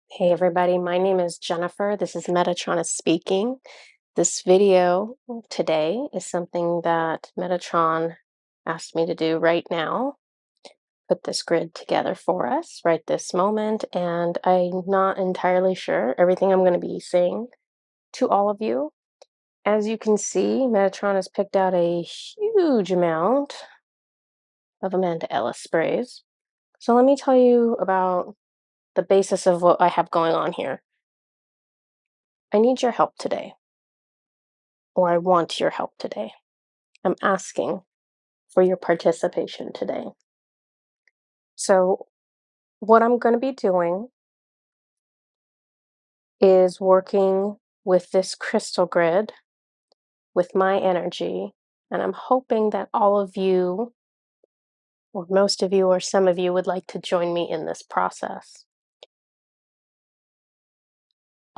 Hey everybody, my name is Jennifer. This is Metatron speaking. This video today is something that Metatron asked me to do right now. Put this grid together for us right this moment, and I'm not entirely sure everything I'm going to be saying to all of you. As you can see, Metatron has picked out a huge amount of Amanda Ellis sprays. So let me tell you about the basis of what I have going on here. I need your help today. Or I want your help today. I'm asking for your participation today. So, what I'm going to be doing is working with this crystal grid with my energy, and I'm hoping that all of you, or most of you, or some of you would like to join me in this process.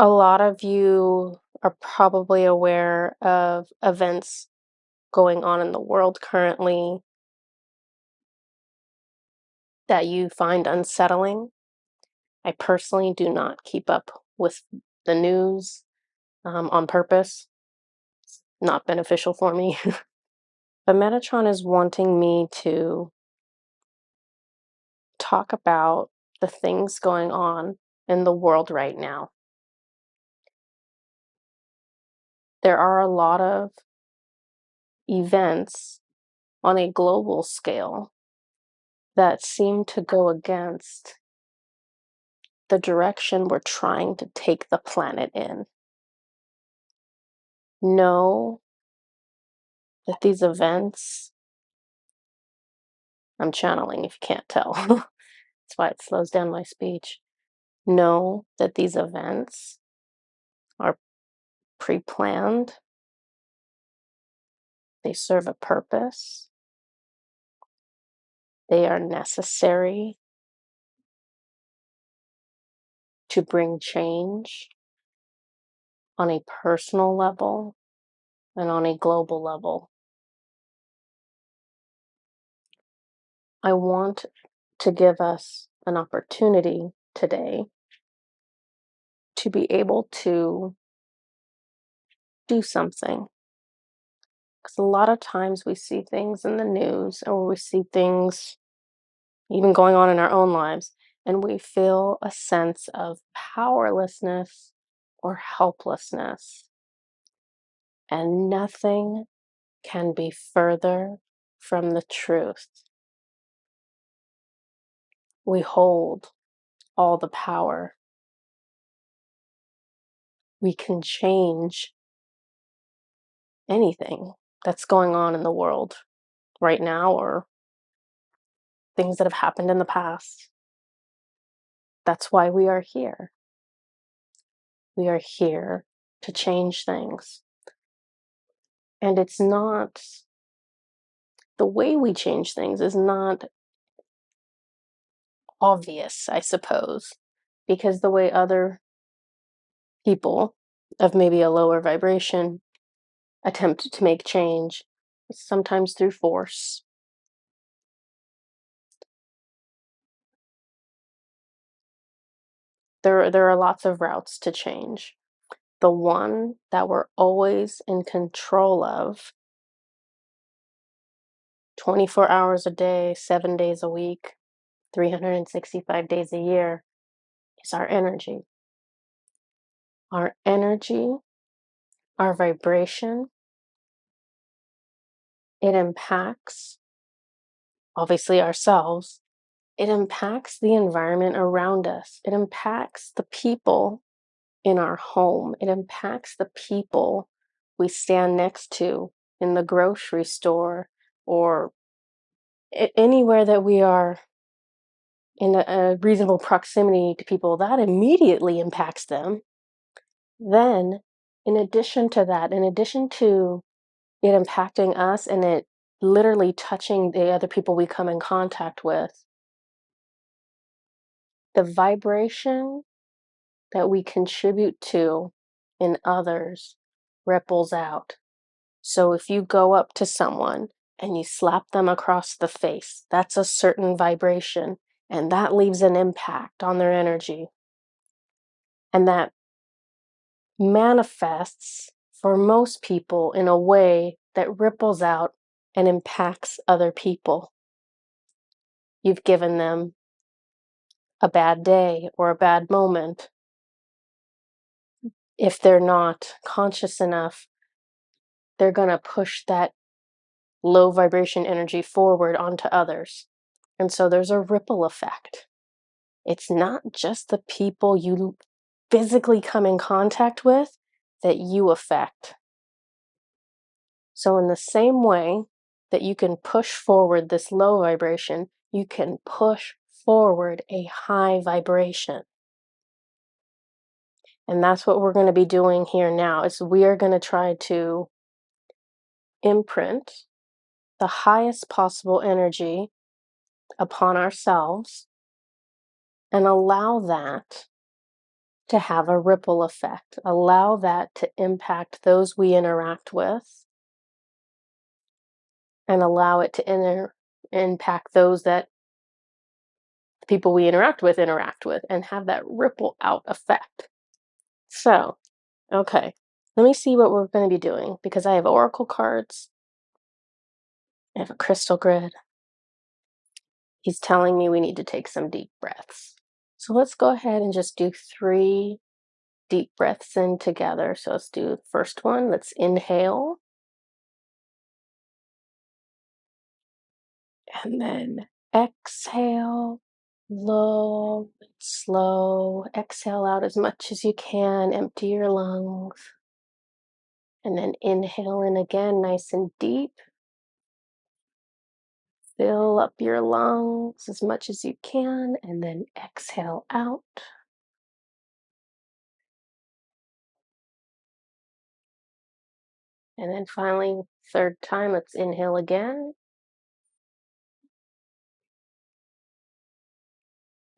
A lot of you are probably aware of events going on in the world currently that you find unsettling. I personally do not keep up with the news on purpose. It's not beneficial for me. But Metatron is wanting me to talk about the things going on in the world right now. There are a lot of events on a global scale that seem to go against the direction we're trying to take the planet in. Know that these events, I'm channeling if you can't tell. That's why it slows down my speech. Know that these events are pre planned, they serve a purpose, they are necessary to bring change on a personal level and on a global level. I want to give us an opportunity today to be able to do something. Because a lot of times we see things in the news or we see things even going on in our own lives, and we feel a sense of powerlessness or helplessness. And nothing can be further from the truth. We hold all the power. We can change anything that's going on in the world right now or things that have happened in the past. That's why we are here. We are here to change things. And it's not, the way we change things is not obvious, I suppose, because the way other people of maybe a lower vibration attempt to make change, sometimes through force. There are lots of routes to change. The one that we're always in control of, 24 hours a day, 7 days a week, 365 days a year, is our energy. Our energy, our vibration, it impacts, obviously, ourselves. It impacts the environment around us. It impacts the people in our home. It impacts the people we stand next to in the grocery store or anywhere that we are in a reasonable proximity to people. That immediately impacts them. Then, in addition to that, in addition to it impacting us and it literally touching the other people we come in contact with, the vibration that we contribute to in others ripples out. So if you go up to someone and you slap them across the face, that's a certain vibration, and that leaves an impact on their energy. And that manifests for most people in a way that ripples out and impacts other people. You've given them a bad day or a bad moment. If they're not conscious enough, they're going to push that low vibration energy forward onto others. And so there's a ripple effect. It's not just the people you physically come in contact with that you affect. So, in the same way that you can push forward this low vibration, you can push forward a high vibration. And that's what we're going to be doing here now is we are going to try to imprint the highest possible energy upon ourselves and allow that to have a ripple effect. Allow that to impact those we interact with and allow it to impact those that the people we interact with and have that ripple out effect. So, okay, let me see what we're going to be doing because I have oracle cards. I have a crystal grid. He's telling me we need to take some deep breaths. So let's go ahead and just do 3 deep breaths in together. So let's do the first one. Let's inhale. And then exhale, low and slow. Exhale out as much as you can. Empty your lungs. And then inhale in again, nice and deep. Fill up your lungs as much as you can. And then exhale out. And then finally, third time, let's inhale again.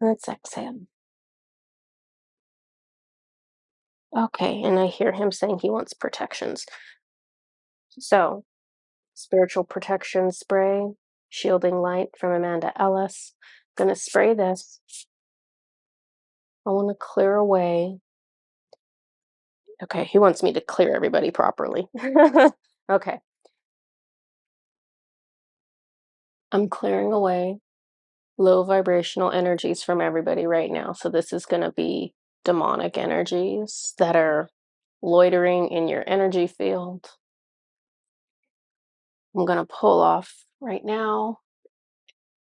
Let's exhale. Okay, and I hear him saying he wants protections. So, spiritual protection spray, shielding light from Amanda Ellis. I'm gonna spray this. I want to clear away. Okay, he wants me to clear everybody properly. Okay, I'm clearing away low vibrational energies from everybody right now. So this is going to be demonic energies that are loitering in your energy field. I'm going to pull off right now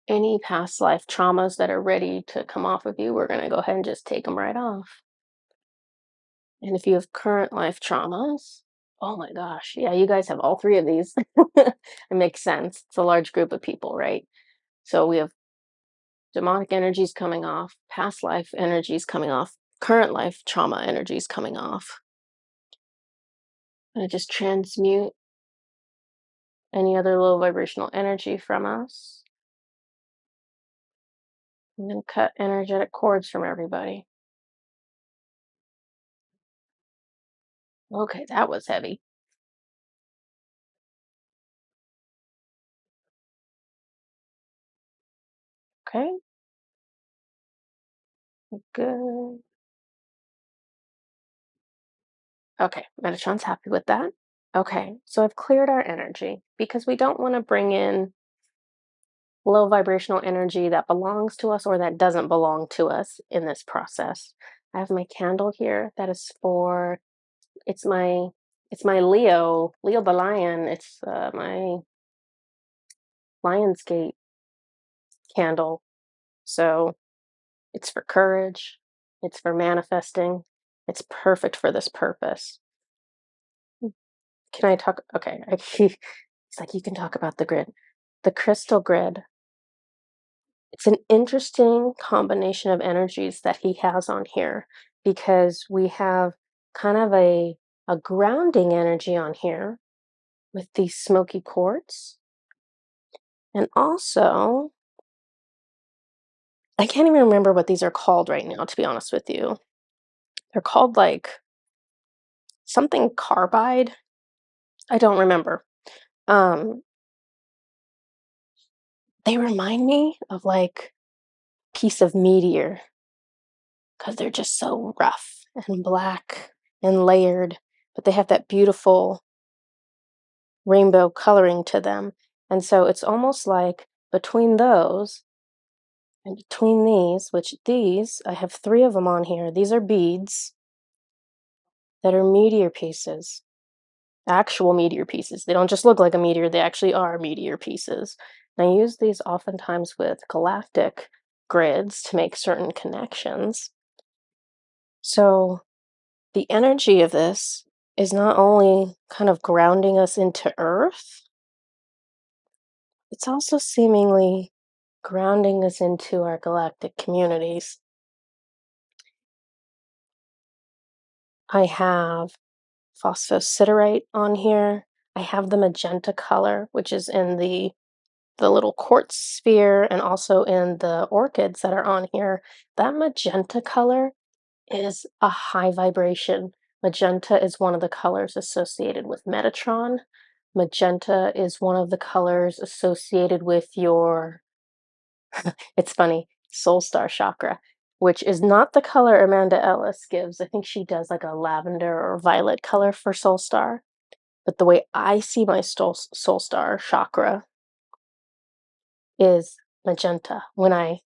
any past life traumas that are ready to come off of you. We're going to go ahead and just take them right off. And if you have current life traumas, oh my gosh, yeah, you guys have all 3 of these. It makes sense. It's a large group of people, right? So we have demonic energies coming off, past life energies coming off, current life trauma energies coming off. And I just transmute any other low vibrational energy from us. And then cut energetic cords from everybody. Okay, that was heavy. Okay, good. Okay, Metatron's happy with that. Okay, so I've cleared our energy because we don't want to bring in low vibrational energy that belongs to us or that doesn't belong to us in this process. I have my candle here that is for it's my Leo the lion. It's my Lionsgate candle. So it's for courage. It's for manifesting. It's perfect for this purpose. Can I talk? Okay, he's like you can talk about the grid. The crystal grid. It's an interesting combination of energies that he has on here because we have kind of a grounding energy on here with these smoky quartz. And also, I can't even remember what these are called right now, to be honest with you. They're called like something carbide. I don't remember. Um, they remind me of like piece of meteor because they're just so rough and black and layered, but they have that beautiful rainbow coloring to them. And so it's almost like between those and between these, which these, I have three of them on here. These are beads that are meteor pieces, actual meteor pieces. They don't just look like a meteor, they actually are meteor pieces. And I use these oftentimes with galactic grids to make certain connections. So the energy of this is not only kind of grounding us into Earth, it's also seemingly grounding us into our galactic communities. I have phosphosiderite on here. I have the magenta color, which is in the little quartz sphere and also in the orchids that are on here. That magenta color is a high vibration. Magenta is one of the colors associated with Metatron. Magenta is one of the colors associated with your, it's funny, soul star chakra, which is not the color Amanda Ellis gives. I think she does like a lavender or violet color for soul star. But the way I see my soul star chakra is magenta when I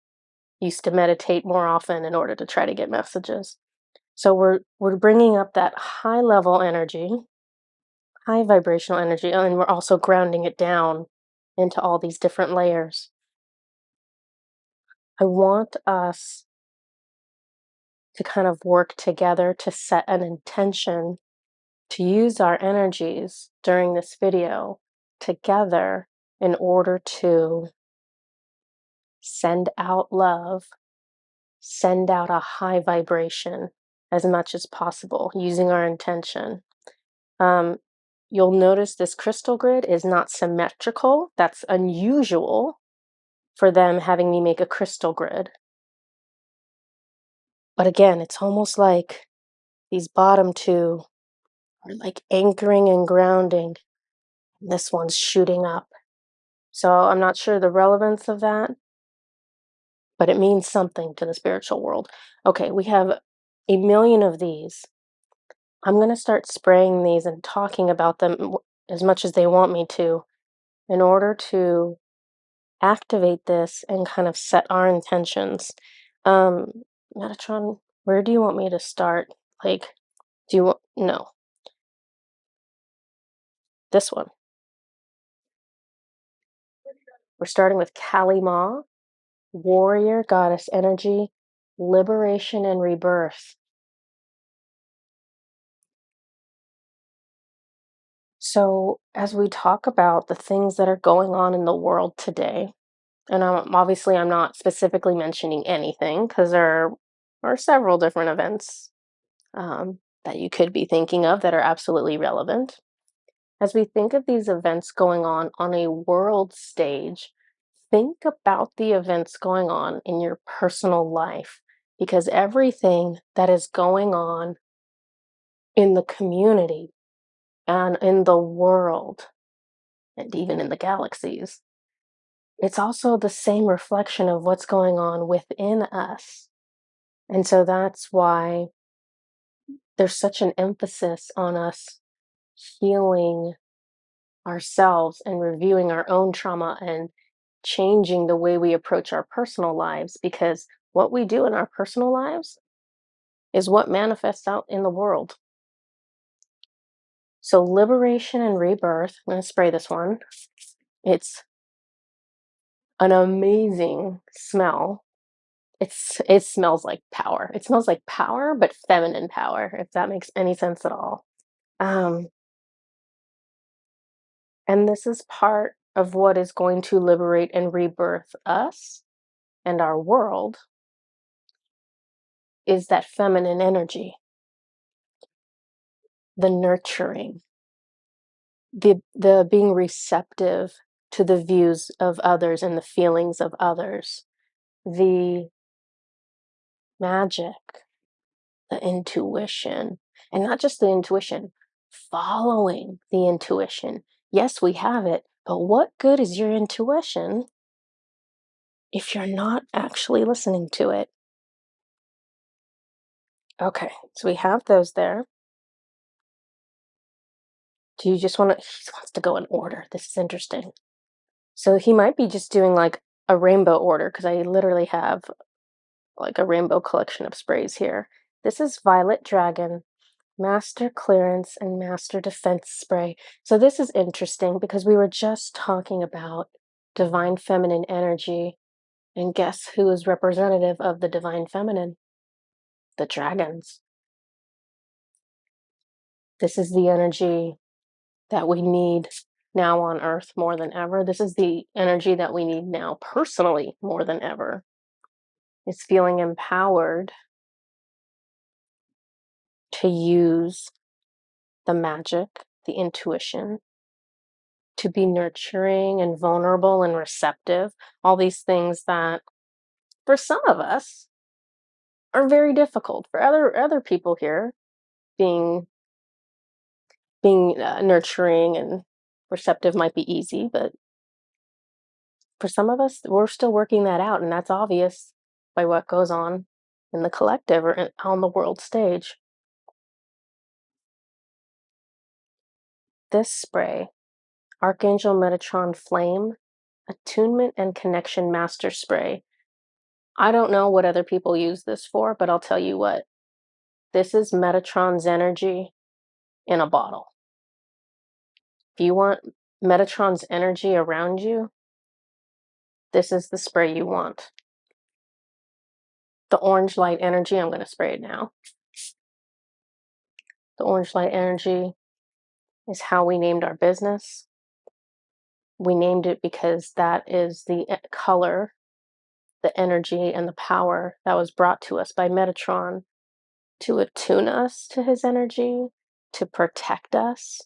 used to meditate more often in order to try to get messages. So we're bringing up that high level energy, high vibrational energy, and we're also grounding it down into all these different layers. I want us to kind of work together to set an intention to use our energies during this video together in order to send out love, send out a high vibration as much as possible using our intention. Um, you'll notice this crystal grid is not symmetrical. That's unusual for them having me make a crystal grid. But again, it's almost like these bottom two are like anchoring and grounding. And this one's shooting up. So I'm not sure the relevance of that, but it means something to the spiritual world. Okay, we have a million of these. I'm going to start spraying these and talking about them as much as they want me to in order to activate this and kind of set our intentions. Um, Metatron, where do you want me to start? Like, do you want, no, this one. We're starting with Kali Ma, warrior goddess energy, liberation and rebirth. So, as we talk about the things that are going on in the world today, and obviously I'm not specifically mentioning anything because there are several different events that you could be thinking of that are absolutely relevant. As we think of these events going on a world stage, think about the events going on in your personal life because everything that is going on in the community and in the world and even in the galaxies, it's also the same reflection of what's going on within us. And so that's why there's such an emphasis on us healing ourselves and reviewing our own trauma and changing the way we approach our personal lives because what we do in our personal lives is what manifests out in the world. So, liberation and rebirth. I'm going to spray this one. It's an amazing smell. It smells like power. It smells like power, but feminine power, if that makes any sense at all. Um, and this is part of what is going to liberate and rebirth us and our world is that feminine energy, the nurturing, the being receptive to the views of others and the feelings of others, the magic, the intuition, and not just the intuition, following the intuition. Yes, we have it, but what good is your intuition if you're not actually listening to it? Okay, so we have those there. Do you just want to, he wants to go in order. This is interesting. So he might be just doing like a rainbow order because I literally have like a rainbow collection of sprays here. This is Violet Dragon, Master Clearance, and Master Defense Spray. So this is interesting because we were just talking about divine feminine energy. And guess who is representative of the divine feminine? The dragons. This is the energy that we need now on Earth more than ever. This is the energy that we need now personally more than ever. It's feeling empowered to use the magic, the intuition, to be nurturing and vulnerable and receptive. All these things that for some of us are very difficult. For other people here, being nurturing and receptive might be easy, but for some of us, we're still working that out, and that's obvious by what goes on in the collective or on the world stage. This spray, Archangel Metatron Flame, Attunement and Connection Master Spray. I don't know what other people use this for, but I'll tell you what. This is Metatron's energy in a bottle. If you want Metatron's energy around you, this is the spray you want. The orange light energy, I'm going to spray it now. The orange light energy is how we named our business. We named it because that is the color, the energy, and the power that was brought to us by Metatron to attune us to his energy, to protect us,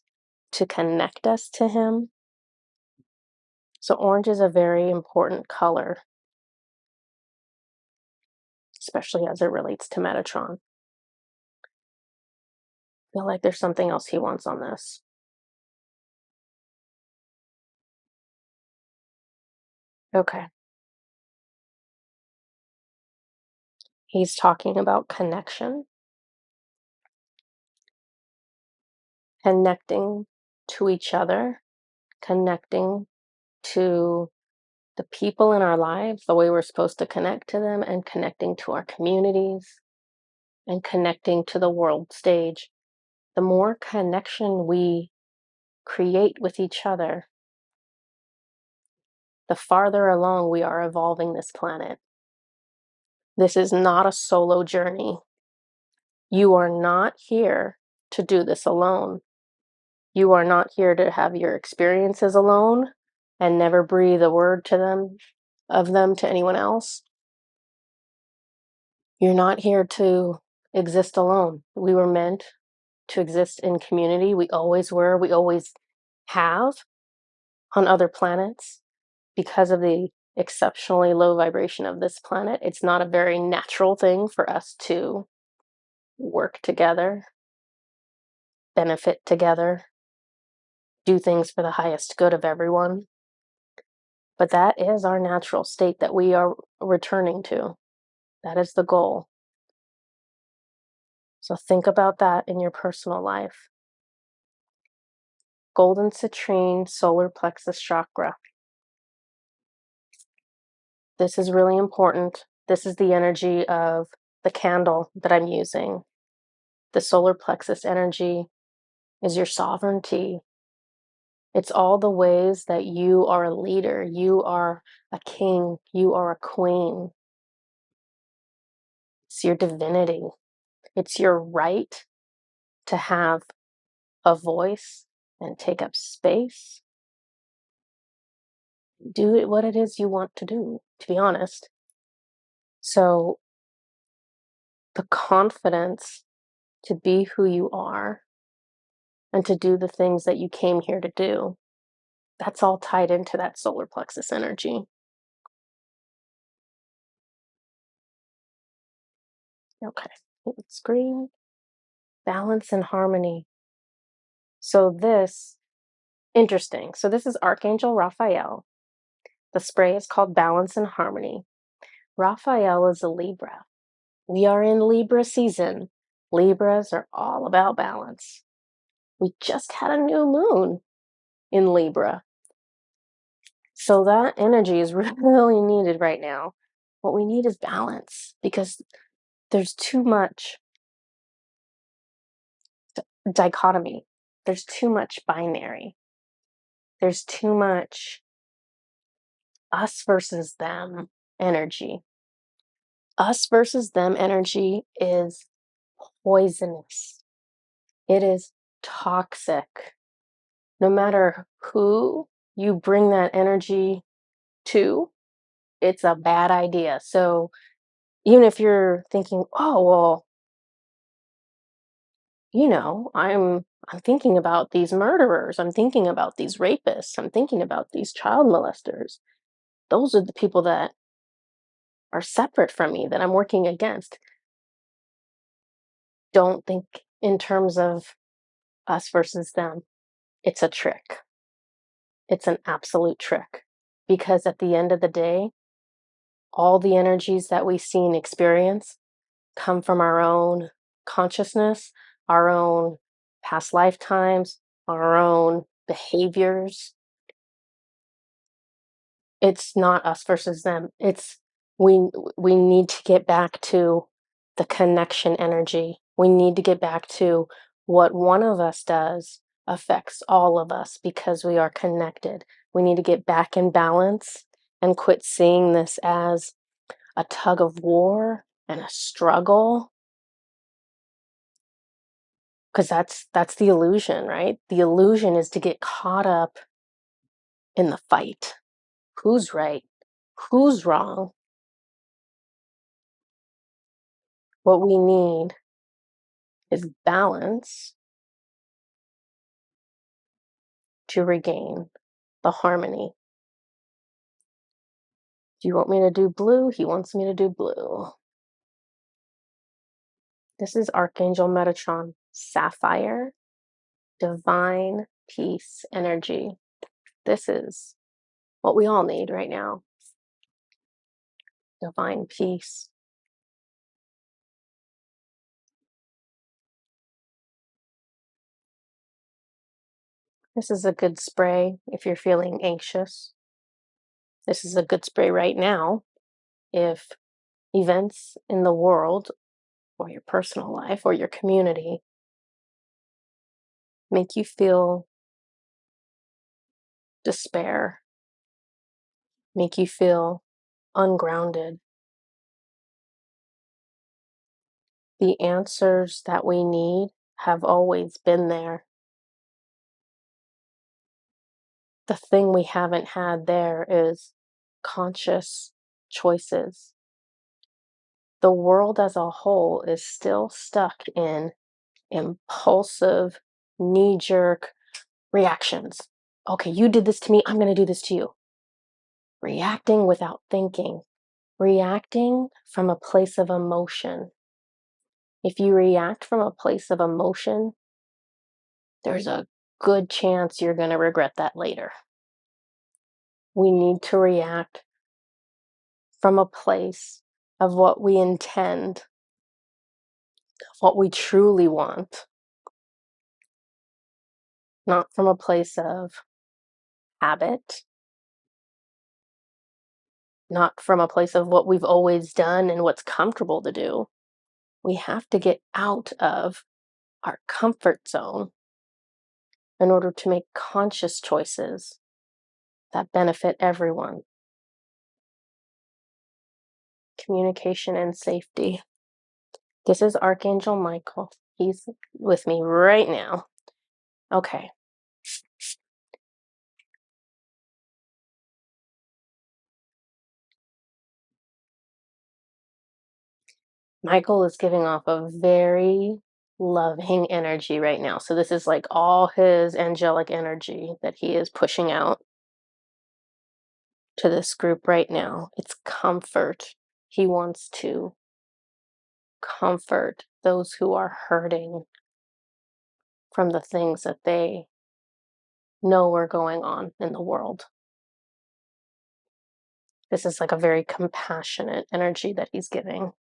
to connect us to him. So orange is a very important color, especially as it relates to Metatron. I feel like there's something else he wants on this. Okay. He's talking about connection, connecting to each other, connecting to the people in our lives the way we're supposed to connect to them, and connecting to our communities, and connecting to the world stage. The more connection we create with each other, the farther along we are evolving this planet. This is not a solo journey. You are not here to do this alone. You are not here to have your experiences alone and never breathe a word to them of them to anyone else. You're not here to exist alone. We were meant to exist in community. We always were. We always have on other planets because of the exceptionally low vibration of this planet. It's not a very natural thing for us to work together, benefit together, do things for the highest good of everyone. But that is our natural state that we are returning to. That is the goal. So think about that in your personal life. Golden citrine, solar plexus chakra. This is really important. This is the energy of the candle that I'm using. The solar plexus energy is your sovereignty. It's all the ways that you are a leader, you are a king, you are a queen. It's your divinity. It's your right to have a voice and take up space. Do what it is you want to do, to be honest. So, the confidence to be who you are and to do the things that you came here to do, that's all tied into that solar plexus energy. Okay, it's green, balance and harmony. So, this, interesting. So, this is Archangel Raphael. The spray is called Balance and Harmony. Raphael is a Libra. We are in Libra season. Libras are all about balance. We just had a new moon in Libra. So that energy is really needed right now. What we need is balance because there's too much dichotomy. There's too much binary. There's too much us versus them energy. Us versus them energy is poisonous. It is toxic. No matter who you bring that energy to, it's a bad idea. So even if you're thinking, oh, well, I'm thinking about these murderers, I'm thinking about these rapists, I'm thinking about these child molesters. Those are the people that are separate from me that I'm working against. Don't think in terms of us versus them. It's a trick. It's an absolute trick. Because at the end of the day, all the energies that we see and experience come from our own consciousness, our own past lifetimes, our own behaviors. It's not us versus them. It's we we need to get back to the connection energy. We need to get back to what one of us does affects all of us because we are connected. We need to get back in balance and quit seeing this as a tug of war and a struggle because that's the illusion, right? The illusion is to get caught up in the fight. Who's right? Who's wrong? What we need is balance to regain the harmony. Do you want me to do blue? He wants me to do blue. This is Archangel Metatron, Sapphire, Divine Peace Energy. This is what we all need right now. Divine peace. This is a good spray if you're feeling anxious. This is a good spray right now if events in the world or your personal life or your community make you feel despair, make you feel ungrounded. The answers that we need have always been there. The thing we haven't had there is conscious choices. The world as a whole is still stuck in impulsive, knee jerk reactions. Okay, you did this to me, I'm going to do this to you. Reacting without thinking, reacting from a place of emotion. If you react from a place of emotion, there's a good chance you're going to regret that later. We need to react from a place of what we intend, of what we truly want, not from a place of habit, not from a place of what we've always done and what's comfortable to do. We have to get out of our comfort zone in order to make conscious choices that benefit everyone. Communication and safety. This is Archangel Michael. He's with me right now. Okay. Michael is giving off a very loving energy right now. So this is like all his angelic energy that he is pushing out to this group right now. It's comfort. He wants to comfort those who are hurting from the things that they know are going on in the world. This is like a very compassionate energy that he's giving.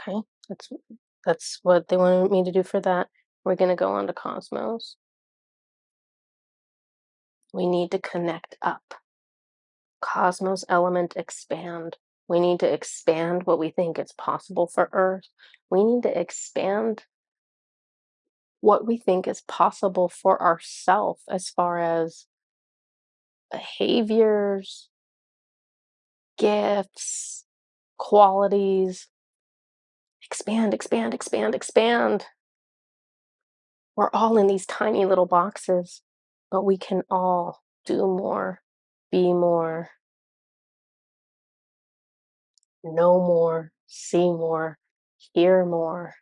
Okay, that's that's what they wanted me to do for that. We're gonna go on to Cosmos. We need to connect up. Cosmos element expand. We need to expand what we think is possible for Earth. We need to expand what we think is possible for ourself as far as behaviors, gifts, qualities. Expand, expand, expand, expand. We're all in these tiny little boxes, but we can all do more, be more, know more, see more, hear more.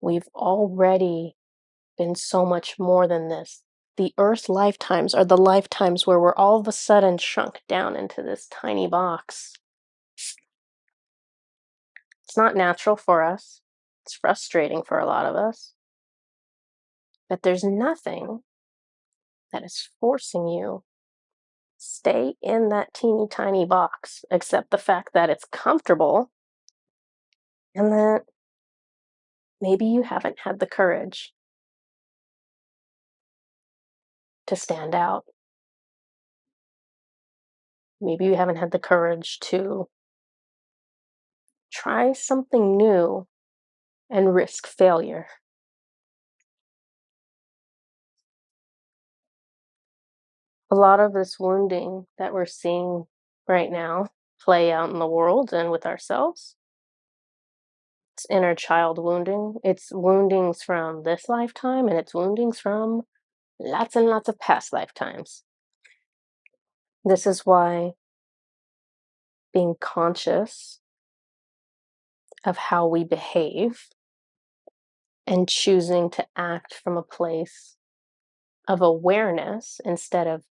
We've already been so much more than this. The Earth lifetimes are the lifetimes where we're all of a sudden shrunk down into this tiny box. It's not natural for us. It's frustrating for a lot of us. But there's nothing that is forcing you stay in that teeny tiny box, except the fact that it's comfortable and that maybe you haven't had the courage to stand out. Maybe you haven't had the courage to try something new and risk failure. A lot of this wounding that we're seeing right now play out in the world and with ourselves, it's inner child wounding. It's woundings from this lifetime and it's woundings from lots and lots of past lifetimes. This is why being conscious of how we behave and choosing to act from a place of awareness instead of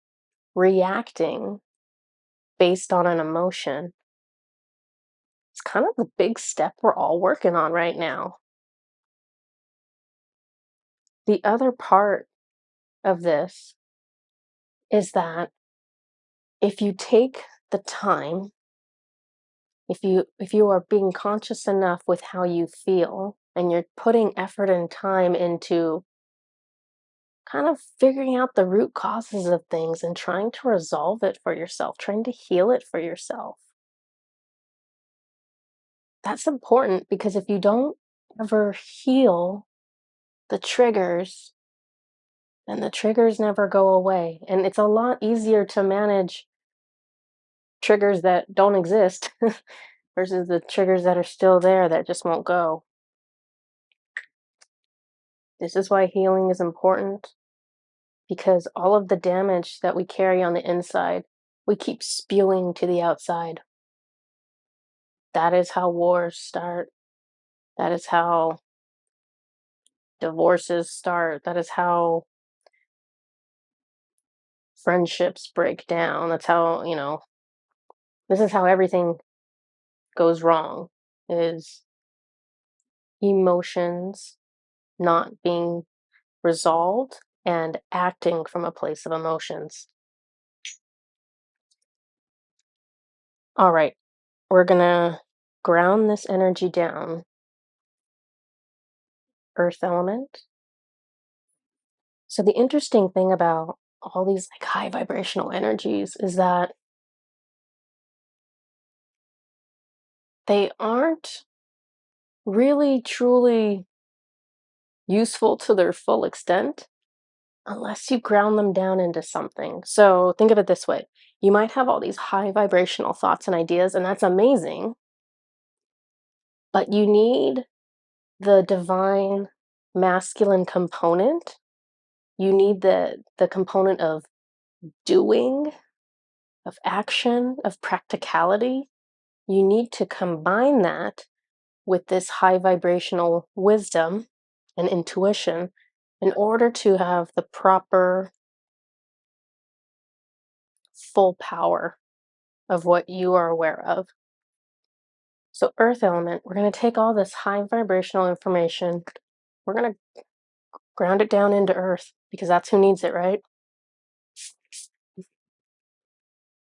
reacting based on an emotion, it's kind of the big step we're all working on right now. The other part of this is that if you take the time, if you are being conscious enough with how you feel and you're putting effort and time into kind of figuring out the root causes of things and trying to resolve it for yourself, trying to heal it for yourself. That's important because if you don't ever heal the triggers, then the triggers never go away. And it's a lot easier to manage triggers that don't exist versus the triggers that are still there that just won't go. This is why healing is important because all of the damage that we carry on the inside, we keep spewing to the outside. That is how wars start. That is how divorces start. That is how friendships break down. That's how, this is how everything goes wrong is emotions not being resolved and acting from a place of emotions. All right, we're gonna ground this energy down. Earth element. So the interesting thing about all these like high vibrational energies is that they aren't really truly useful to their full extent unless you ground them down into something. So think of it this way. You might have all these high vibrational thoughts and ideas, and that's amazing, but you need the divine masculine component. You need the component of doing, of action, of practicality. You need to combine that with this high vibrational wisdom and intuition in order to have the proper full power of what you are aware of. So, earth element, we're going to take all this high vibrational information, we're going to ground it down into earth because that's who needs it, right?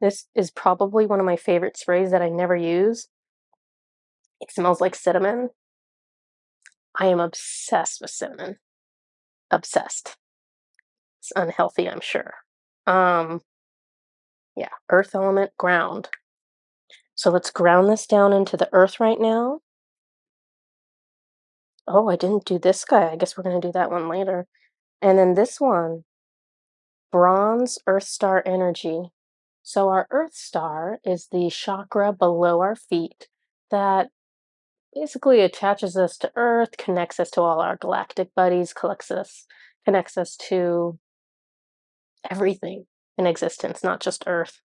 This is probably one of my favorite sprays that I never use. It smells like cinnamon. I am obsessed with cinnamon. Obsessed. It's unhealthy, I'm sure. Um, yeah, earth element, ground. So let's ground this down into the earth right now. Oh, I didn't do this guy. I guess we're going to do that one later. And then this one, bronze earth star energy. So our earth star is the chakra below our feet that basically attaches us to earth, connects us to all our galactic buddies, connects us to everything in existence, not just earth.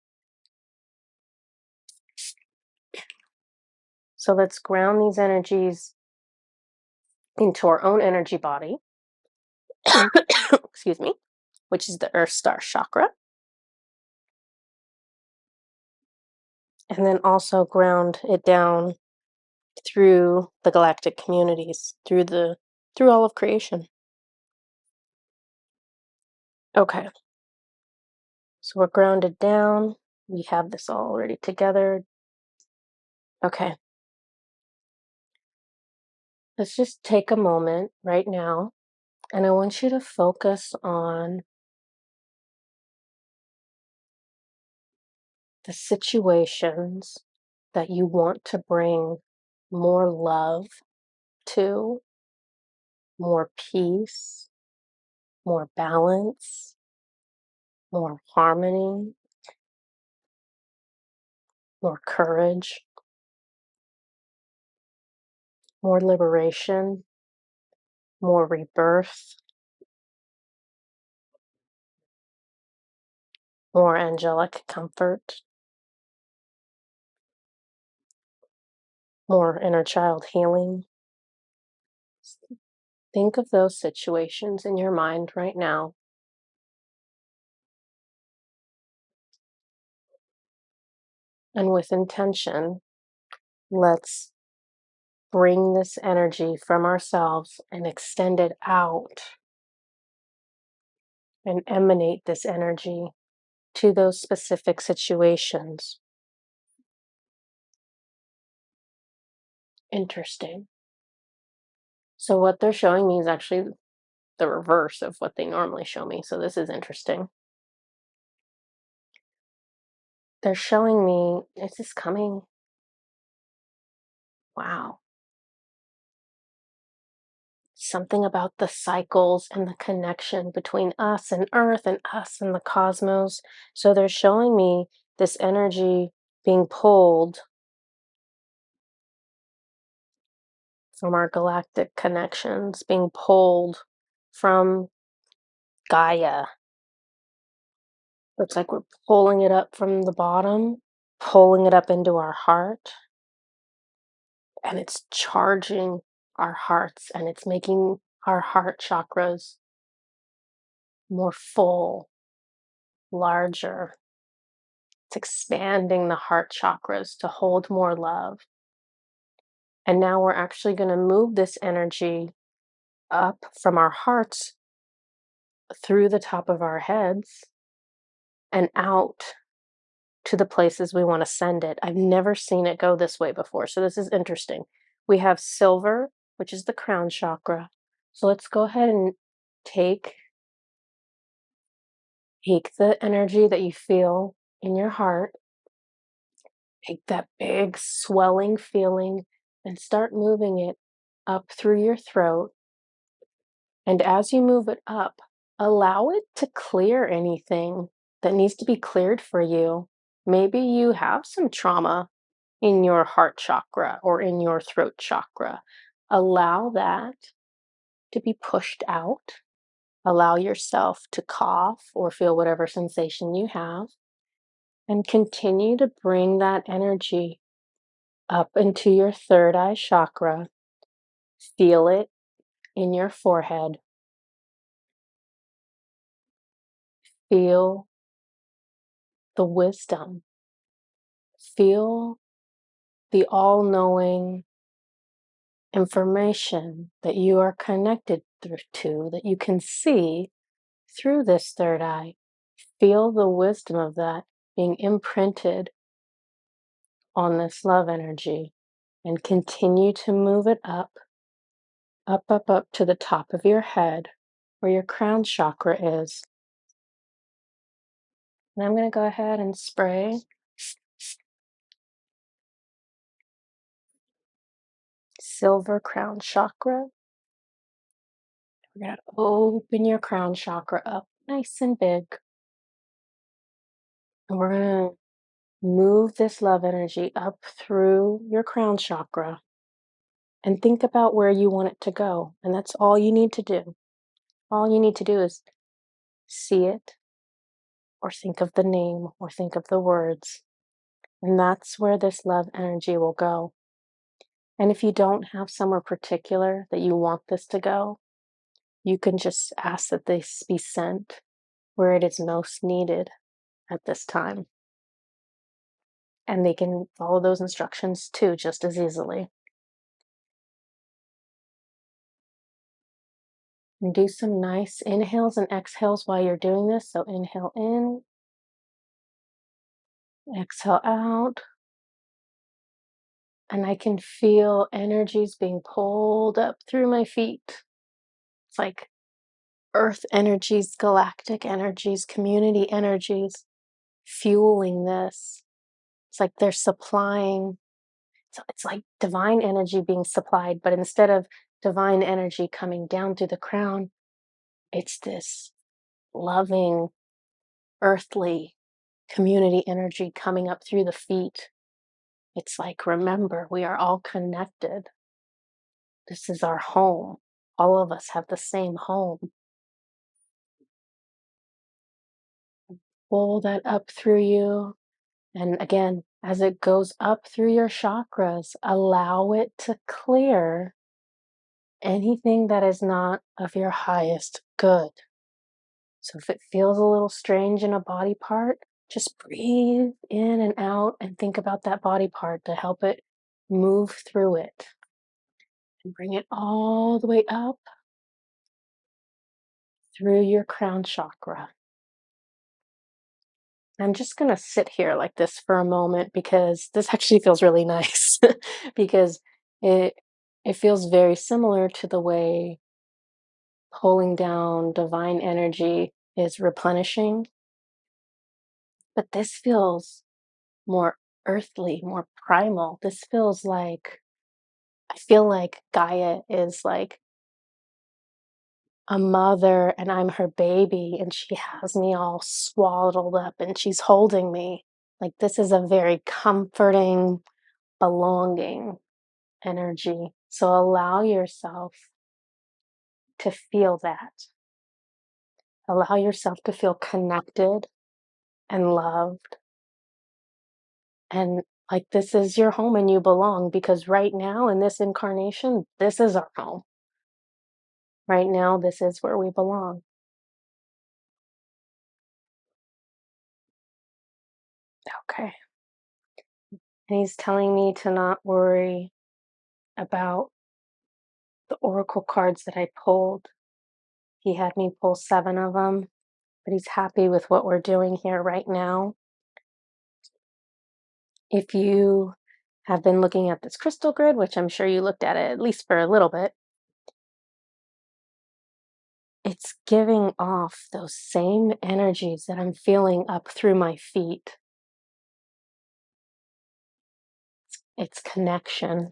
So let's ground these energies into our own energy body. Excuse me, which is the earth star chakra. And then also ground it down through the galactic communities, through all of creation. Okay, so we're grounded down. We have this all already together. Okay, let's just take a moment right now, and I want you to focus on the situations that you want to bring more love to, more peace, more balance, more harmony, more courage, more liberation, more rebirth, more angelic comfort, more inner child healing. Think of those situations in your mind right now. And with intention, let's bring this energy from ourselves and extend it out and emanate this energy to those specific situations. Interesting. So, what they're showing me is actually the reverse of what they normally show me. So, this is interesting. They're showing me, is this coming? Wow. Something about the cycles and the connection between us and Earth and us and the cosmos. So, they're showing me this energy being pulled from our galactic connections, being pulled from Gaia. Looks like we're pulling it up from the bottom, pulling it up into our heart, and it's charging our hearts and it's making our heart chakras more full, larger. It's expanding the heart chakras to hold more love. And now we're actually going to move this energy up from our hearts through the top of our heads and out to the places we want to send it. I've never seen it go this way before, so this is interesting. We have silver, which is the crown chakra. So let's go ahead and take the energy that you feel in your heart, take that big swelling feeling and start moving it up through your throat. And as you move it up, allow it to clear anything that needs to be cleared for you. Maybe you have some trauma in your heart chakra or in your throat chakra. Allow that to be pushed out. Allow yourself to cough or feel whatever sensation you have, and continue to bring that energy up into your third eye chakra. Feel it in your forehead. Feel the wisdom. Feel the all knowing information that you are connected to, that you can see through this third eye. Feel the wisdom of that being imprinted on this love energy, and continue to move it up, up, up, up to the top of your head where your crown chakra is. And I'm going to go ahead and spray silver crown chakra. We're going to open your crown chakra up nice and big. And we're going to move this love energy up through your crown chakra and think about where you want it to go. And that's all you need to do. All you need to do is see it, or think of the name, or think of the words. And that's where this love energy will go. And if you don't have somewhere particular that you want this to go, you can just ask that this be sent where it is most needed at this time. And they can follow those instructions too, just as easily. And do some nice inhales and exhales while you're doing this. So inhale in, exhale out. And I can feel energies being pulled up through my feet. It's like earth energies, galactic energies, community energies fueling this. It's like they're supplying, it's like divine energy being supplied, but instead of divine energy coming down through the crown, it's this loving, earthly community energy coming up through the feet. It's like, remember, we are all connected. This is our home. All of us have the same home. Pull that up through you. And again, as it goes up through your chakras, allow it to clear anything that is not of your highest good. So if it feels a little strange in a body part, just breathe in and out and think about that body part to help it move through it. And bring it all the way up through your crown chakra. I'm just going to sit here like this for a moment because this actually feels really nice because it it feels very similar to the way pulling down divine energy is replenishing, but this feels more earthly, more primal. This feels like, I feel like Gaia is like a mother and I'm her baby and she has me all swaddled up and she's holding me. Like this is a very comforting, belonging energy. So allow yourself to feel that. Allow yourself to feel connected and loved. And like this is your home and you belong, because right now in this incarnation, this is our home. Right now, this is where we belong. Okay. And he's telling me to not worry about the oracle cards that I pulled. He had me pull 7 of them, but he's happy with what we're doing here right now. If you have been looking at this crystal grid, which I'm sure you looked at it at least for a little bit, it's giving off those same energies that I'm feeling up through my feet. It's connection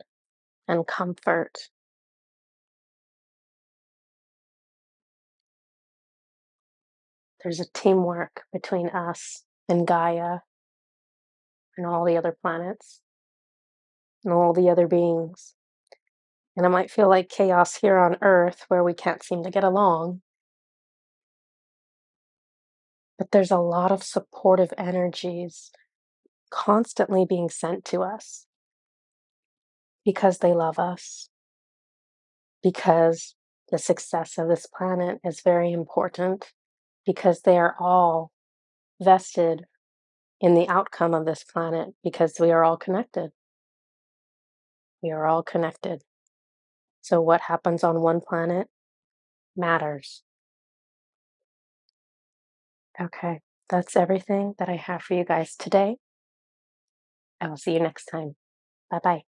and comfort. There's a teamwork between us and Gaia and all the other planets and all the other beings. And it might feel like chaos here on Earth where we can't seem to get along, but there's a lot of supportive energies constantly being sent to us because they love us, because the success of this planet is very important, because they are all vested in the outcome of this planet, because we are all connected. We are all connected. So what happens on one planet matters. Okay. That's everything that I have for you guys today. I will see you next time. Bye bye.